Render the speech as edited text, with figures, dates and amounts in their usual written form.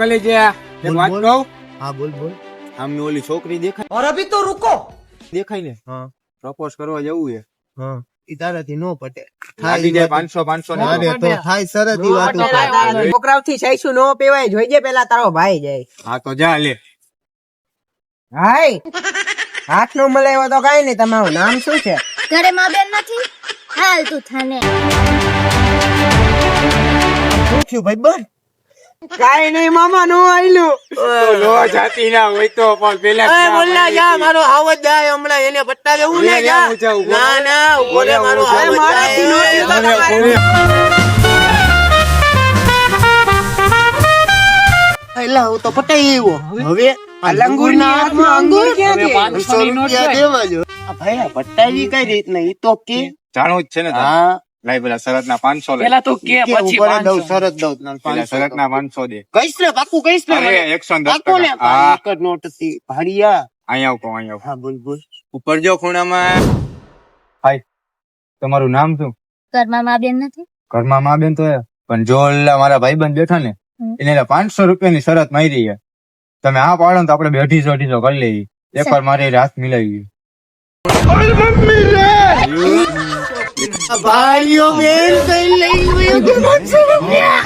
ગલે છે એક વાત બોલ. કહું હા બોલ બોલ. આમની ઓલી છોકરી દેખાય और अभी तो रुको દેખાય ને હા પ્રપોઝ કરવા જવું છે હા ઈ તારાથી નો પટે. લાગી જાય 500 500 ને અરે તો થાય સરસ ઈ વાત ઉપર. છોકરાઓથી સૈસુ નો પીવાય જોઈજે પેલા તારો ભાઈ જાય હા તો જા લે હાય હાથ નો મળે તો કઈ નઈ તમારું નામ શું છે ઘરે માં બેન નથી હાલ તું થાને શું થયું ભાઈ બન? કઈ નઈ મામા નો આયલું તો લો જાતી ના હોય તો પણ પેલા બોલના જા મારો આવત જાય હમણાં એને પટ્ટા દેવું ને જા. ના ના ઉભો રે મારો આવત મારાથી નો જાય. થયું એલા હું તો પટાઈ આવ્યો. હવે આ લંગૂરના હાથમાં અંગૂર ક્યાંથી? હવે 500 રૂપિયા દેવા જો. આ ભાઈ આ પટાવી કઈ રીતના ઈ તો કે. જાણવું જ છે ને તારે. હા લાઈ પેલા શરત ના 500 લે પેલા તો કે કે પછી ઉપર દઉં શરત દઉં તને પેલા 500 શરત ના 500 દે કઈશ ને પાકું કઈશ ને અરે મને. 110 પાકું ને હા એક જ નોટ હતી ભાડિયા. અહીંયા આવ અહીંયા આવ હા બોલ બોલ. ઉપર જો ખૂણામાં હાય તમારું નામ શું ઘરમાં માં બેન નથી ઘરમાં માં બેન તો હે પણ જો ઓલા મારા ભાઈબંધ બેઠા ને એને 500 રૂપિયાની શરત મારી છે તમે આ પાડો ને તો આપણે 250 કરી લઈએ એકવાર મારે હાથ મિલાવી ભાઈઓ બેન કઈ લઈ ગયો 500 રૂપિયા.